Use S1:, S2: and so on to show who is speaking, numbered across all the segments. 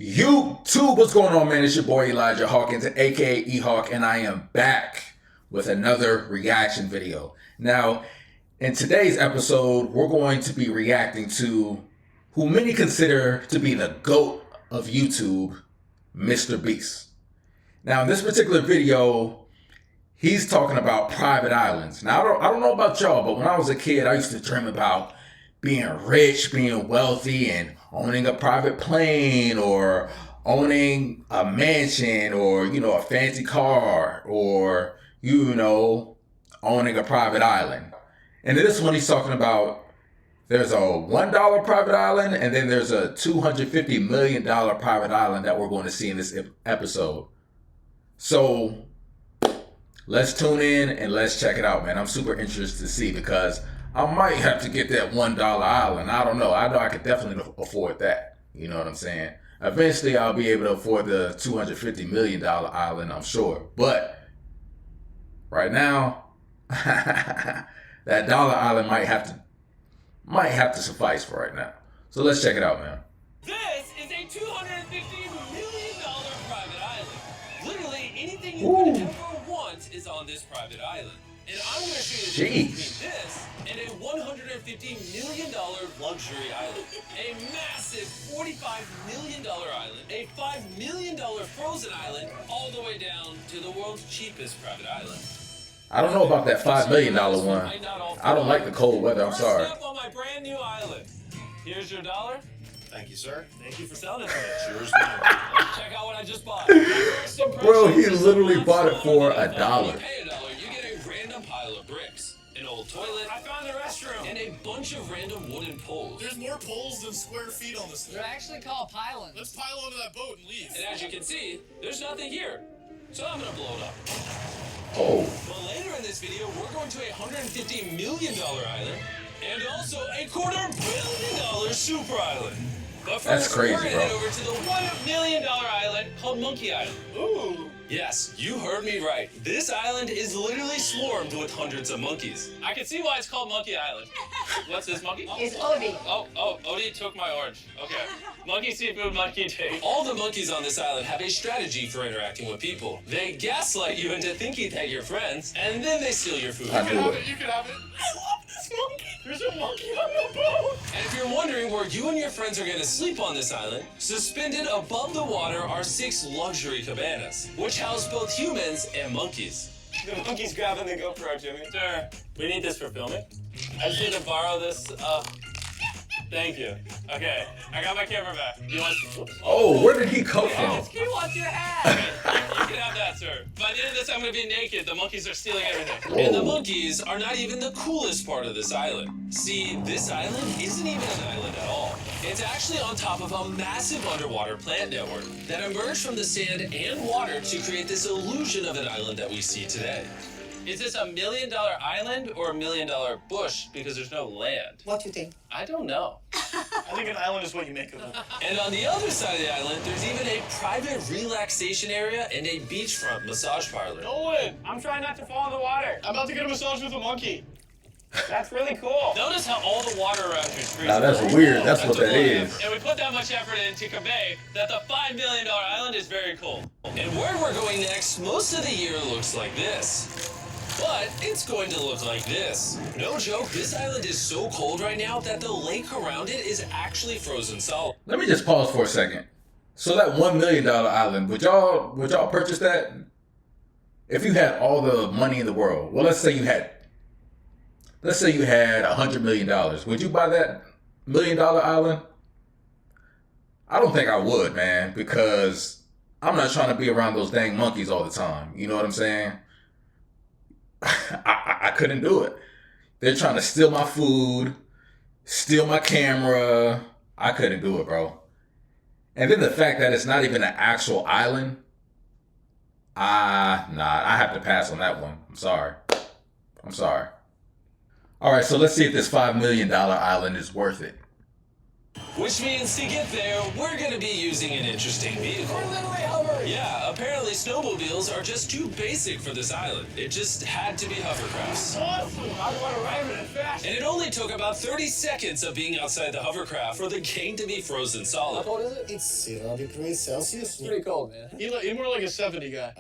S1: YouTube, what's going on, man? It's your boy Elijah Hawkins, aka E-Hawk, and I am back with another reaction video. Now, in today's episode, we're going to be reacting to who many consider to be the GOAT of YouTube, MrBeast. Now, in this particular video, he's talking about private islands. Now, I don't know about y'all, but when I was a kid, I used to dream about being rich, being wealthy, and owning a private plane, or owning a mansion, or, a fancy car, or, owning a private island. And in this one, he's talking about there's a $1 private island, and then there's a $250 million private island that we're going to see in this episode. So let's tune in and let's check it out, man. I'm super interested to see, because I might have to get that $1 island. I don't know. I know I could definitely afford that. You know what I'm saying? Eventually, I'll be able to afford the $250 million island, I'm sure. But right now, that dollar island might have to suffice for right now. So let's check it out, man.
S2: This is a $250 million private island. Literally anything you could ever want is on this private island. And I'm going to show you the difference between this and a $150 million luxury island, a massive $45 million island, a $5 million frozen island, all the way down to the world's cheapest private island.
S1: I don't know about that $5 million one. I don't like the cold weather, I'm sorry.
S2: First up on my brand new island. Here's your dollar.
S3: Thank you, sir.
S2: Thank you for selling it to me.
S3: Cheers, man.
S2: Check out what I just bought.
S1: Bro, he literally bought it for $1.
S2: You pay $1, you get a random pile of bricks, an old toilet,
S3: I found the restroom.
S2: and a bunch of random wooden poles.
S3: There's more poles than square feet on this thing.
S4: They're actually called pylons.
S3: Let's pile onto that boat and leave.
S2: And as you can see, there's nothing here. So I'm gonna blow it up.
S1: Oh,
S2: But later in this video, we're going to a $150 million island and also a $250 million super island. But
S1: That's
S2: first,
S1: crazy,
S2: we're gonna
S1: bro.
S2: head over to the $1 million island called Monkey Island.
S3: Ooh.
S2: Yes, you heard me right. This island is literally swarmed with hundreds of monkeys. I can see why it's called Monkey Island. What's this monkey?
S4: It's Odie.
S2: Oh, Odie took my orange. Okay. Monkey seafood, monkey take. All the monkeys on this island have a strategy for interacting with people. They gaslight you into thinking that you're friends, and then they steal your food.
S1: I
S3: You can
S1: knew
S3: have
S1: it.
S3: it. You can have it. I love this monkey. There's a monkey on the boat.
S2: And if you're wondering where you and your friends are gonna sleep on this island, suspended above the water are 6 luxury cabanas, which house both humans and monkeys.
S3: The monkey's grabbing the GoPro, Jimmy.
S2: Sir, we need this for filming. I just need to borrow this, thank you. Okay, I got my camera back. You want?
S1: oh, where did he come from?
S2: He wants your hat. You can have that, sir. By the end of this, I'm gonna be naked. The monkeys are stealing everything. And the monkeys are not even the coolest part of this island. See, this island isn't even an island at all. It's actually on top of a massive underwater plant network that emerged from the sand and water to create this illusion of an island that we see today. Is this $1 million island or $1 million bush? Because there's no land.
S4: What do you think?
S2: I don't know.
S3: I think an island is what you make of it.
S2: And on the other side of the island, there's even a private relaxation area and a beachfront massage parlor.
S3: Nolan, I'm trying not to fall in the water. I'm about to get a massage with a monkey. That's really cool.
S2: Notice how all the water around here is freezing.
S1: Now that's weird. That's what that is.
S2: And we put that much effort in to convey that the $5 million island is very cool. And where we're going next, most of the year looks like this. But it's going to look like this. No joke, this island is so cold right now that the lake around it is actually frozen solid.
S1: Let me just pause for a second. So that $1 million island, would y'all purchase that? If you had all the money in the world, well, let's say you had $100 million. Would you buy that $1 million island? I don't think I would, man, because I'm not trying to be around those dang monkeys all the time. You know what I'm saying? I couldn't do it. They're trying to steal my food, steal my camera. I couldn't do it, bro. And then the fact that it's not even an actual island, I have to pass on that one. I'm sorry. All right, so let's see if this $5 million island is worth it.
S2: Which means to get there, we're going to be using an interesting vehicle.
S3: We're literally hovering.
S2: Yeah, apparently snowmobiles are just too basic for this island. It just had to be hovercrafts.
S3: Awesome. I want to ride it fast.
S2: And it only took about 30 seconds of being outside the hovercraft for the game to be frozen solid.
S3: How cold is it?
S4: It's 0 degrees Celsius.
S3: It's pretty cold, man. You're more like a 70 guy.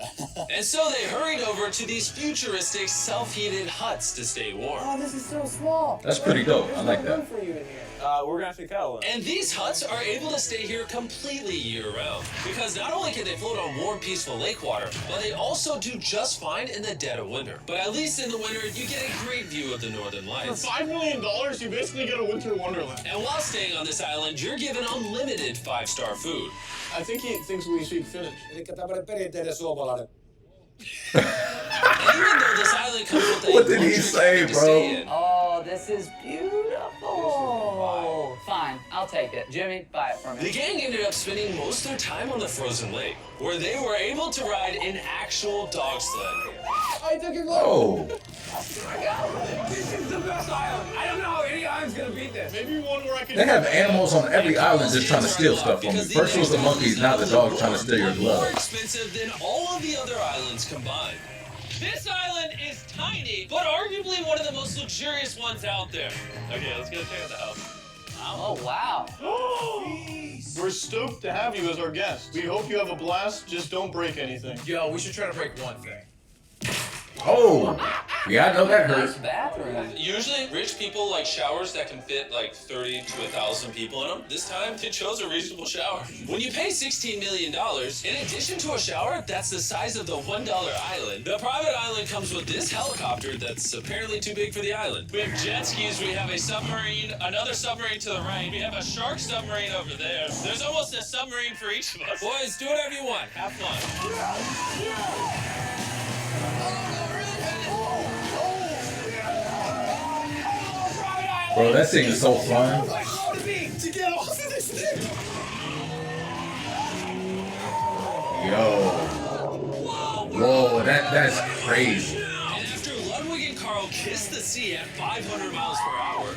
S2: And so they hurried over to these futuristic self-heated huts to stay warm.
S3: Oh, this is so small.
S1: That's pretty dope. I like
S3: There's no room
S1: that.
S3: for you in here. We're gonna have to cuddle in.
S2: And these huts are able to stay here completely year-round. Because not only can they float on warm, peaceful lake water, but they also do just fine in the dead of winter. But at least in the winter, you get a great view of the northern
S3: For
S2: lights.
S3: $5 million, you basically get a winter wonderland.
S2: And while staying on this island, you're given unlimited 5-star food.
S3: I think he thinks we speak Finnish.
S4: Elikkä tämmönen perinteinen suomalainen.
S2: And even though this island comes with a
S1: What did he
S2: luxury
S1: say,
S2: cabin to
S1: bro?
S2: stay in,
S5: Oh, this is beautiful. Fine, I'll take it. Jimmy, buy it for
S2: the
S5: me.
S2: gang ended up spending most of their time on the frozen lake, where they were able to ride an actual dog sled.
S3: I took your glove.
S1: Oh,
S3: This is the best island. I don't know how any island's gonna beat this. Maybe one where I can.
S1: they have animals on every island just trying to steal stuff from me. First it was the monkeys, now the dog trying to steal your
S2: More
S1: glove.
S2: expensive than all of the other islands combined. This island is tiny, but arguably one of the most luxurious ones out there. Okay, let's go check out the house.
S5: Oh, wow.
S3: We're stoked to have you as our guest. We hope you have a blast. Just don't break anything.
S6: Yo, we should try to break one thing.
S1: Oh, yeah, I know that
S5: Nice
S1: hurt.
S5: bathroom.
S2: Usually, rich people like showers that can fit like 30 to 1,000 people in them. This time, they chose a reasonable shower. When you pay $16 million, in addition to a shower that's the size of the $1 island, the private island comes with this helicopter that's apparently too big for the island. We have jet skis, we have a submarine, another submarine to the right, we have a shark submarine over there. There's almost a submarine for each of us. Boys, do whatever you want. Have fun.
S1: Bro, that thing is so fun.
S3: To get off of this thing.
S1: Yo. Whoa, that's crazy.
S2: And after Ludwig and Carl kissed the sea at 500 miles per hour,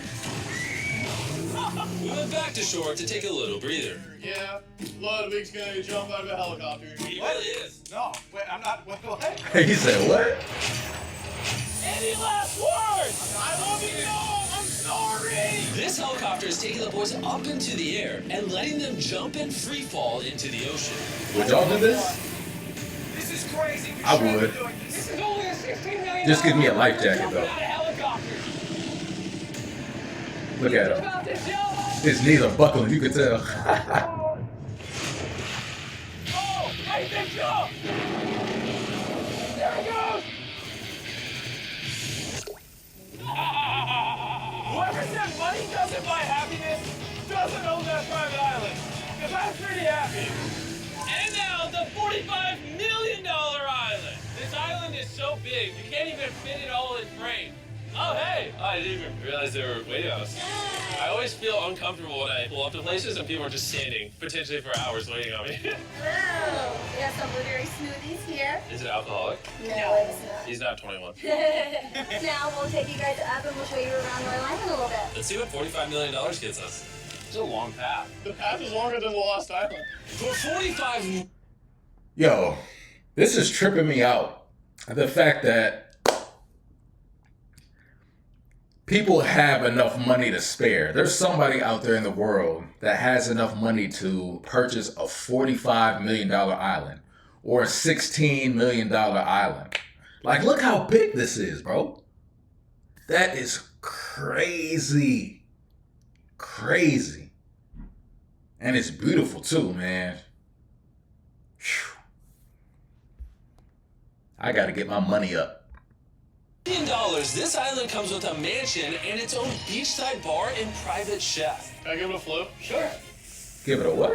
S2: we went back to shore to take a little breather.
S3: Yeah, Ludwig's gonna jump out of a helicopter.
S2: He really is.
S3: No, wait, I'm not. What?
S1: He said what?
S2: Any last words?
S3: I love you. No, I'm sorry.
S2: This helicopter is taking the boys up into the air and letting them jump in free fall into the ocean.
S1: Would y'all do this?
S6: This is crazy.
S1: I would.
S6: This is only a $16 million.
S1: Just give me a life jacket though.
S6: Helicopter.
S1: Look at him.
S6: About to jump.
S1: His knees are buckling, you can tell.
S6: Oh, hey, big jump. There he goes. Whoever said money doesn't buy happiness doesn't own that private island. Because I'm pretty happy. And now the $45 million island. This island is so big, you can't even fit it all in frame. Oh, hey!
S2: I didn't even realize they were waiting on us. I always feel uncomfortable when I pull up to places and people are just standing, potentially for hours waiting on me.
S7: Wow, we have some blueberry smoothies here.
S2: Is it alcoholic?
S7: No, it's not.
S2: He's not 21.
S7: Now we'll take you guys up and we'll show you around our island a little bit.
S2: Let's see what $45 million gets us. It's a long path.
S3: The path is longer than the Lost Island.
S2: For 45
S1: Yo, this is tripping me out. The fact that people have enough money to spare. There's somebody out there in the world that has enough money to purchase a $45 million island or a $16 million island. Like, look how big this is, bro. That is crazy. Crazy. And it's beautiful too, man. Phew. I gotta get my money up.
S2: $1 million, this island comes with a mansion and its own beachside bar and private chef.
S3: Can I give it a flip?
S2: Sure.
S1: Give it a what?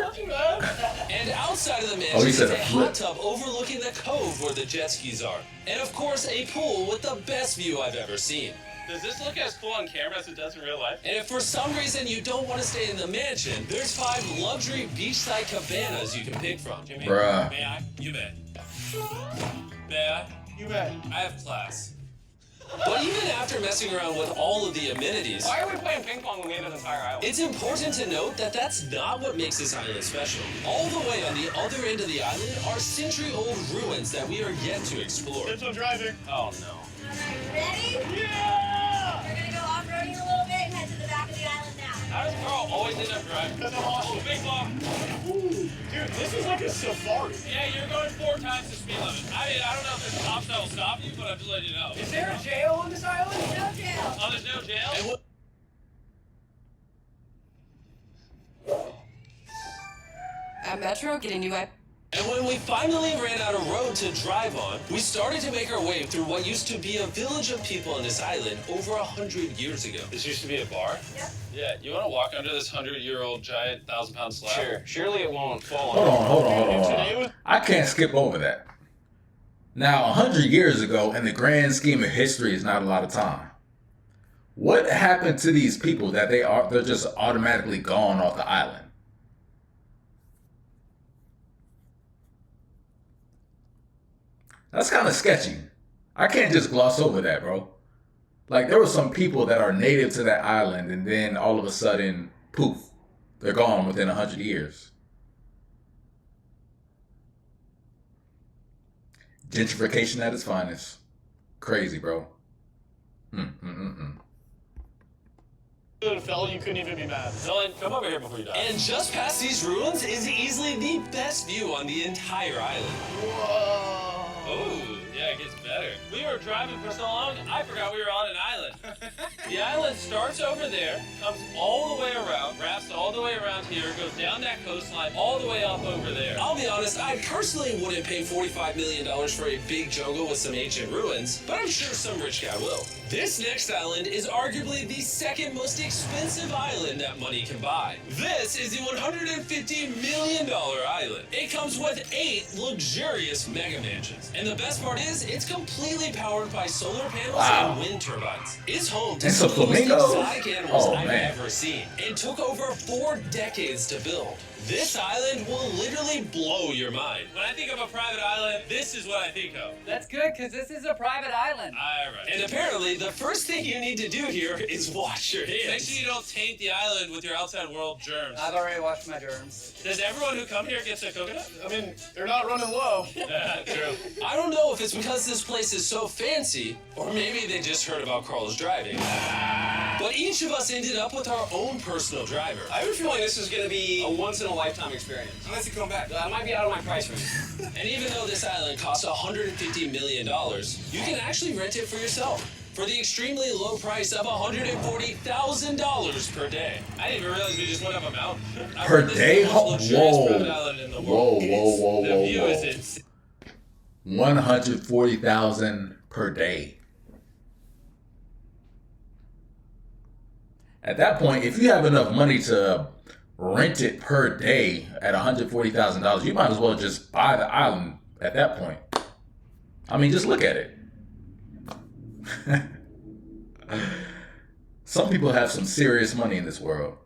S2: And outside of the mansion
S1: Oh, he
S2: is
S1: said
S2: a
S1: a flip.
S2: hot tub overlooking the cove where the jet skis are. And of course, a pool with the best view I've ever seen.
S3: Does this look as cool on camera as it does in real life?
S2: And if for some reason you don't want to stay in the mansion, there's 5 luxury beachside cabanas you can pick from. Jimmy,
S1: Bruh.
S2: may I? You may. May I?
S3: You bet.
S2: I have class. But even after messing around with all of the amenities,
S3: Why are we playing ping pong when we have an entire island?
S2: it's important to note that that's not what makes this island special. All the way on the other end of the island are century-old ruins that we are yet to explore.
S6: There's no driving.
S2: Oh no.
S7: Alright, ready?
S6: Yeah!
S7: We're gonna go off-roading a little bit and head to the back of the island now.
S3: How does Carl always end up driving?
S6: Because I'm awesome.
S3: Big bomb.
S6: Dude, this is like a safari.
S3: Yeah, you're going 4 times the speed limit. I mean, I don't know if there's cops that will stop you, but I'm just letting you know.
S6: Is there a jail on this island?
S7: No jail.
S3: Oh, there's no jail?
S2: And what
S8: At Metro, getting new
S2: And when we finally ran out of road to drive on, we started to make our way through what used to be a village of people on this island over 100 years ago.
S3: This used to be a bar?
S7: Yep.
S3: Yeah, you want to walk under this 100-year-old giant 1,000-pound slab?
S5: Sure. Surely it won't fall
S1: Hold on.
S6: Today was
S1: I can't skip over that. Now, 100 years ago, in the grand scheme of history, is not a lot of time. What happened to these people that they're just automatically gone off the island? That's kind of sketchy. I can't just gloss over that, bro. Like, there were some people that are native to that island, and then all of a sudden, poof, they're gone within 100 years. Gentrification at its finest. Crazy, bro.
S6: a fellow, you couldn't even be mad.
S3: Dylan, come over here before you die.
S2: And just past these ruins is easily the best view on the entire island.
S6: Whoa.
S3: Oh, yeah, it gets better. We were driving for so long, I forgot we were on an island. The island starts over there, comes all the way around, wraps all the way around here, goes down that coastline, all the way up over there.
S2: I'll be honest, I personally wouldn't pay $45 million for a big jungle with some ancient ruins, but I'm sure some rich guy will. This next island is arguably the second most expensive island that money can buy. This is the $150 million island. It comes with 8 luxurious mega mansions. And the best part is, it's completely powered by solar panels and wind turbines. It's home to
S1: And
S2: some
S1: some
S2: of the most
S1: flamingos?
S2: exotic animals
S1: Oh,
S2: I've
S1: man.
S2: ever seen. It took over 4 decades to build. This island will literally blow your mind.
S3: When I think of a private island, this is what I think of.
S5: That's good, because this is a private island.
S3: All right.
S2: And apparently, the first thing you need to do here is wash your hands.
S3: Make sure you don't taint the island with your outside world germs.
S5: I've already washed my germs.
S3: Does everyone who come here get a coconut?
S6: I mean, they're not running low.
S3: Yeah, true.
S2: I don't know if it's because this place is so fancy, or maybe they just heard about Carl's driving. But each of us ended up with our own personal driver.
S9: I have a feeling this is going to be a once-in-a-lifetime experience. Unless you come back. I might be out of my price range.
S2: And even though this island costs $150 million, you can actually rent it for yourself for the extremely low price of $140,000 per day.
S3: I didn't even realize we just went up a mountain. I
S1: Per
S3: heard this
S1: day?
S3: is the most luxurious
S1: Whoa.
S3: private island in the
S1: Whoa,
S3: world.
S1: whoa,
S3: The view
S1: whoa.
S3: is insane.
S1: 140,000 per day. At that point, if you have enough money to rent it per day at $140,000, you might as well just buy the island at that point. I mean, just look at it. Some people have some serious money in this world.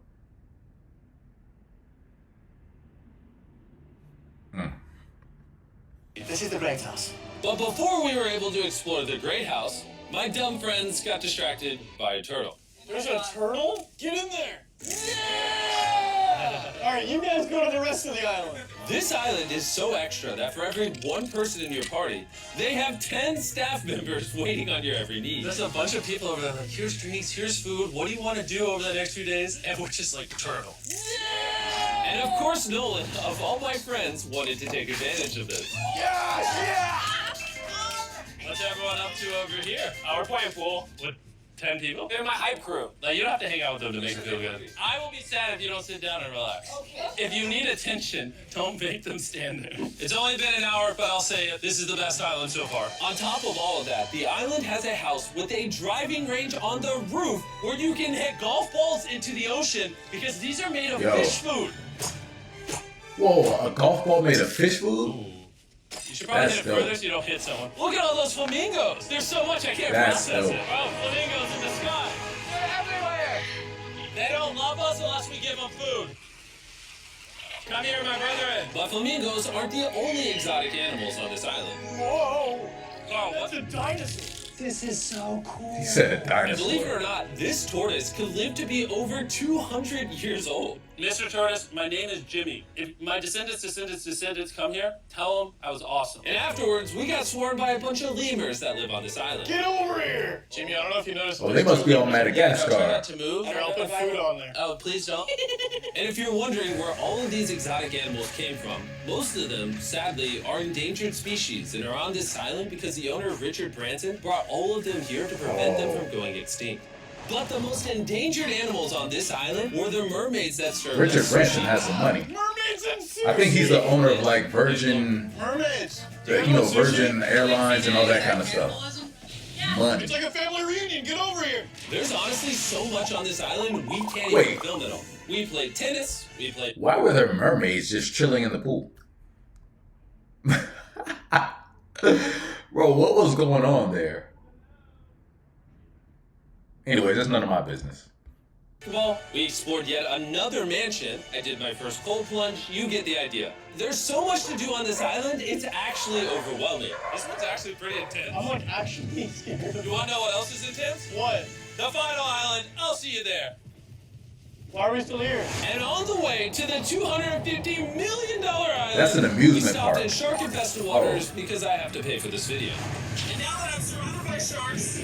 S6: This is the Great House.
S2: But before we were able to explore the Great House, my dumb friends got distracted by a turtle.
S6: There's a turtle? Get in there. Yeah! All right, you guys go to the rest of the island.
S2: This island is so extra that for every one person in your party, they have 10 staff members waiting on your every need.
S3: There's a bunch of people over there like, here's drinks, here's food, what do you want to do over the next few days? And we're just like, turtle.
S2: And of course, Nolan, of all my friends, wanted to take advantage of this.
S6: Yeah!
S3: What's everyone up to over here? We're playing pool with 10 people.
S9: They're my hype crew.
S3: Like, you don't have to hang out with them to make them feel good. I will be sad if you don't sit down and relax. If you need attention, don't make them stand there. It's only been an hour, but I'll say it. This is the best island so far.
S2: On top of all of that, the island has a house with a driving range on the roof where you can hit golf balls into the ocean because these are made of
S1: Yo.
S2: fish food.
S1: Whoa, a golf ball made of fish food?
S3: You should probably
S1: That's
S3: hit it
S1: dope.
S3: further so you don't hit someone.
S2: Look at all those flamingos. There's so much I can't
S1: That's
S2: process
S1: dope.
S2: it.
S3: Oh, flamingos in the sky.
S5: They're everywhere.
S3: They don't love us unless we give them food. Come here, my brethren.
S2: But flamingos aren't the only exotic animals on this island.
S6: Whoa!
S3: Oh,
S6: That's a dinosaur.
S2: This is so cool.
S1: He said a
S2: And
S1: dinosaur.
S2: believe it or not, this tortoise could live to be over 200 years old.
S3: Mr. Tortoise, my name is Jimmy. If my descendants come here, tell them I was awesome.
S2: And afterwards, we got swarmed by a bunch of lemurs that live on this island.
S6: Get over here! Jimmy, I don't know if you noticed.
S1: Oh, they must be on
S2: Try
S1: Madagascar.
S2: not to move.
S6: I'll put food on there.
S2: Oh, please don't. And if you're wondering where all of these exotic animals came from, most of them, sadly, are endangered species and are on this island because the owner, Richard Branson, brought all of them here to prevent them from going extinct. But the most endangered animals on this island were the mermaids that served
S1: Richard
S2: as
S1: Branson
S2: sushi.
S1: has some money.
S6: Mermaids and sushi!
S1: I think he's the owner of like Virgin,
S6: Mermaids!
S1: Virgin Airlines and all that kind of stuff. Money.
S6: It's like a family reunion. Get over here.
S2: There's honestly so much on this island, we can't even
S1: Wait.
S2: film it all. We played tennis, we played...
S1: Why were there mermaids just chilling in the pool? Bro, what was going on there? Anyway, that's none of my business.
S2: Well, we explored yet another mansion. I did my first cold plunge. You get the idea. There's so much to do on this island, it's actually overwhelming.
S3: This one's actually pretty intense.
S6: I'm like actually scared.
S3: You want to know what else is intense?
S6: What?
S3: The final island. I'll see you there.
S6: Why are we still here?
S2: And on the way to the $250 million island,
S1: That's an amusement
S2: we stopped
S1: park.
S2: in shark-infested waters because I have to pay for this video.
S3: And now that I'm surrounded by sharks,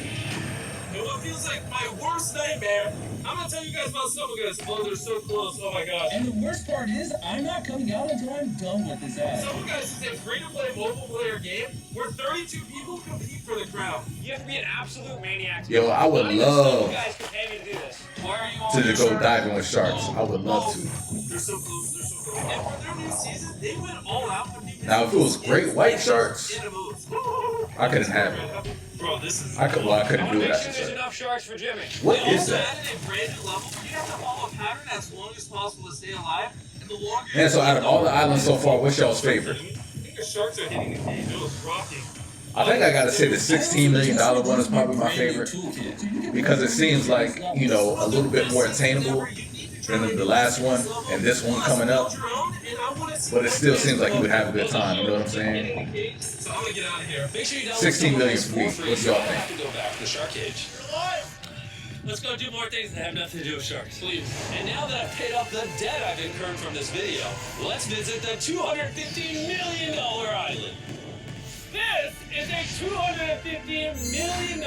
S3: and what feels like my worst nightmare, I'm gonna tell you guys about some of this. Oh, they're so close. Oh my gosh.
S2: And the worst part is, I'm not coming out until I'm done with this ad.
S3: Some guys is a free-to-play mobile-player game where 32 people compete for the crown. You have to be an absolute maniac.
S1: Yo, I would
S3: You
S1: love
S3: guys can pay me to do this. Why are you all
S1: to
S3: here,
S1: go
S3: shark?
S1: diving with sharks. I would love to.
S3: They're so close. They're so close. And for their new season, they went all out for people.
S1: Now, if it was great white sharks, I couldn't have it.
S3: Bro, this is.
S1: I couldn't do it. I should
S3: There's
S1: say.
S3: enough sharks for Jimmy.
S1: What
S3: They
S1: is
S3: also
S1: that?
S3: added a brand new level. You have to follow a pattern as long as possible to stay alive. And the longer.
S1: And so, out of all the islands so far, what's y'all's favorite?
S3: I think the sharks are hitting the game. It was rocking.
S1: I think I gotta say the $16 million one is probably my favorite because it seems like, you know, a little bit more attainable than the last one and this one coming up. But it still seems like you would have a good time. You know what I'm saying?
S3: So I'm gonna get out of here.
S2: Make sure you download
S1: 16 million
S2: some
S1: for me.
S2: free,
S1: What
S2: so
S1: y'all
S2: I have
S1: think?
S2: to go back to the shark cage.
S3: Let's go do more things that have nothing to do with sharks. Please.
S2: And now that I've paid off the debt I've incurred from this video, let's visit the $250 million island.
S3: This is a $250 million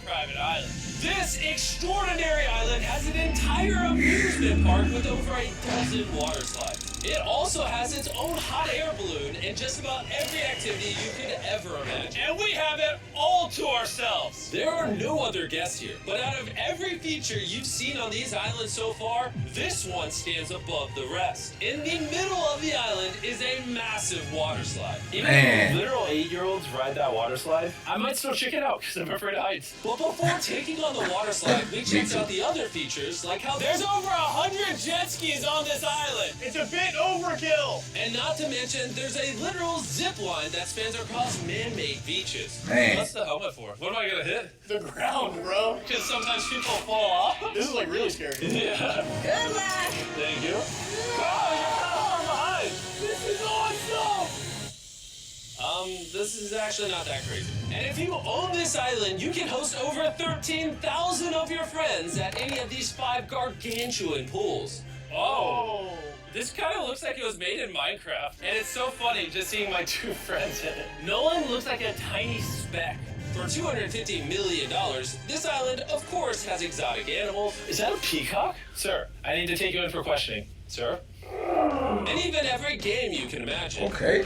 S3: private island.
S2: This extraordinary island has an entire amusement park with over a dozen water slides. It also has its own hot air balloon and just about every activity you could ever imagine.
S3: And we have it all to ourselves.
S2: There are no other guests here, but out of every feature you've seen on these islands so far, this one stands above the rest. In the middle of the island is a massive water slide.
S1: Man.
S3: Literal 8-year-olds ride that water slide. I might still check it out because I'm afraid of heights.
S2: But before taking on the water slide, we checked out the other features, like how
S3: There's over 100 jet skis on this island. It's a bit overkill.
S2: and not to mention, there's a literal zip line that spans across man-made beaches.
S1: Man,
S3: What's the helmet for? What am I gonna hit?
S6: The ground, bro.
S3: Because sometimes people fall off.
S6: This is like really scary.
S3: Yeah.
S7: Good luck.
S3: Thank you. Oh, you're not far behind. This is awesome.
S2: This is actually not that crazy. And if you own this island, you can host over 13,000 of your friends at any of these 5 gargantuan pools.
S3: Oh. This kind of looks like it was made in Minecraft. And it's so funny just seeing my 2 friends in it. Nolan looks like a tiny speck.
S2: For $250 million, this island, of course, has exotic animals.
S3: Is that a peacock? Sir, I need to take you in for questioning. Sir?
S2: And even every game you can imagine.
S1: okay.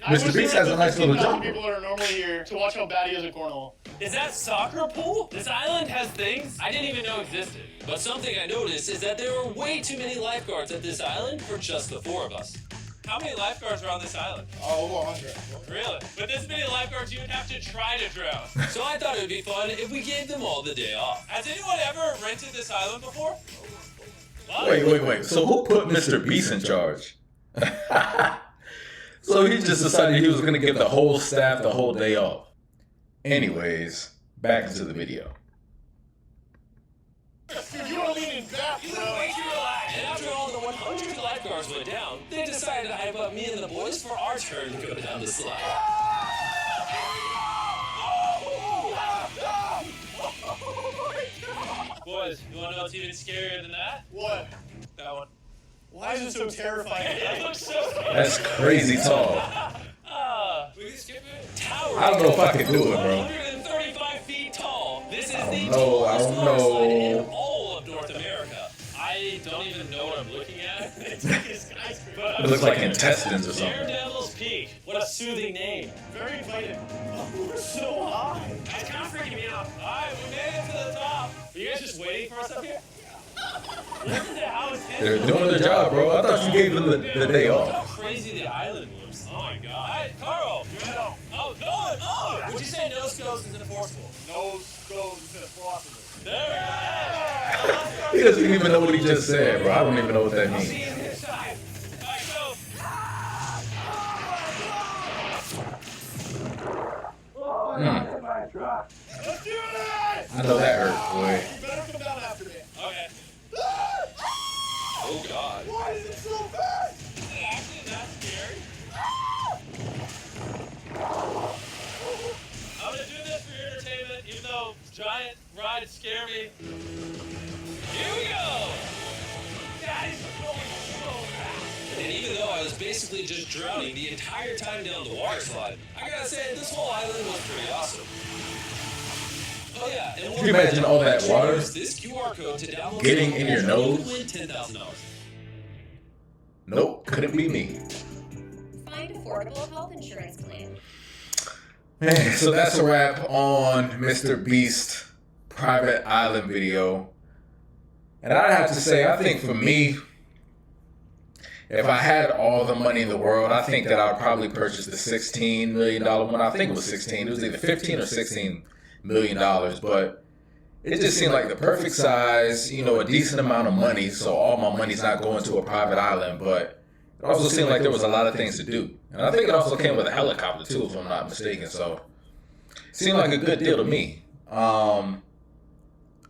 S6: I wish
S1: MrBeast
S6: there
S1: has
S6: were
S1: a nice little
S6: 15,000
S1: jump.
S6: people that are normally here to watch how bad he is at cornhole.
S3: Is that soccer pool? This island has things I didn't even know existed.
S2: But something I noticed is that there are way too many lifeguards at this island for just the 4 of us.
S3: How many lifeguards are on this island?
S6: Oh, over 100.
S3: Really? With this many lifeguards, you would have to try to drown.
S2: So I thought it would be fun if we gave them all the day off.
S3: Has anyone ever rented this island before? What?
S1: Wait. So who put MrBeast in charge? So he just decided he was going to give the whole staff the whole day off. Anyways, back into the video.
S6: Dude, you want to lean in back, bro.
S2: And after all the 100 lifeguards went down, they decided to hype up me and the boys for our turn to go down the slide.
S3: Boys, you wanna know what's even scarier than that?
S6: What?
S3: That one.
S6: Why is it so terrifying?
S3: That looks so scary.
S1: That's crazy tall.
S3: We can skip it. Tower.
S1: I don't know if I can do it, bro.
S3: 135 feet tall. This is the
S1: I
S3: tallest
S1: don't
S3: water slide in
S1: know.
S3: all of North America. I don't even know what I'm looking at. It's like a skyscraper.
S1: It looks like intestines or something.
S3: Daredevil's Peak. What a soothing name.
S6: Very inviting. Oh, we're so high.
S3: That's kind of freaking me out. Alright, we made it to the top. Are you guys just waiting for us up here? Listen to how intense
S1: They're doing their job, bro. I thought you gave them the day
S3: Look
S1: off.
S3: how crazy the island looks. Oh my god. Alright, Carl. Oh, no. Oh, would you say no scopes is enforceable?
S6: No skulls is impossible.
S3: There we go.
S1: He doesn't even know what he just said, bro. I don't even know what that
S3: See
S1: means.
S3: you this side. Alright, go.
S6: Let's do it!
S1: I know that hurt, boy.
S6: You better come down after me.
S3: Okay. Oh god.
S6: Why is it so fast?
S3: Is it actually that scary? I'm gonna do this for your entertainment, even though giant rides scare me. Here we go! Guys, we're going so fast. And even though I was basically just drowning the entire time down the water slide, I gotta say, this whole island was pretty awesome. Oh yeah, and
S1: Can you imagine all that water
S3: use this QR code to download
S1: getting in your nose?
S3: You win $10,000.
S1: Nope, couldn't be me.
S7: Find affordable health insurance plan.
S1: Man, so that's a wrap on MrBeast private island video. And I'd have to say, I think for me, if I had all the money in the world, I think that I would probably purchase the $16 million one. I think it was 16. It was either 15 or 16 $1 million, but it just seemed like the perfect size, you know, a decent amount of money, so all my money's not going to a private island, but it also seemed like there was a lot of things to do. And I think it also came with a helicopter too, if I'm not mistaken, so it seemed like a good deal to me. I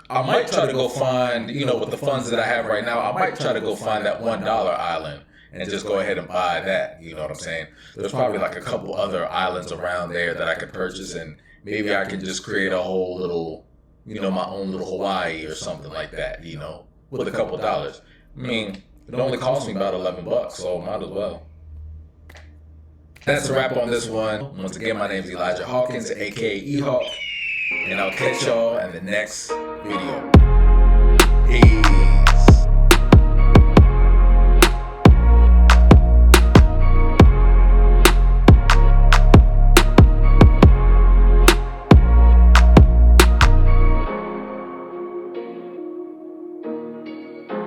S1: might try to go find, you know, with the funds that I have right now, I might try to go find that $1 island and just go ahead and buy that, you know what I'm saying? There's probably like a couple other islands around there that I could purchase, and maybe I could just create a whole little, you know, my own little Hawaii or something like that, you know, with a couple dollars. I mean, it only cost me about $11, so might as well. That's a wrap on this one. Once again, my name is Elijah Hawkins, aka E-Hawk, and I'll catch y'all in the next video. Peace.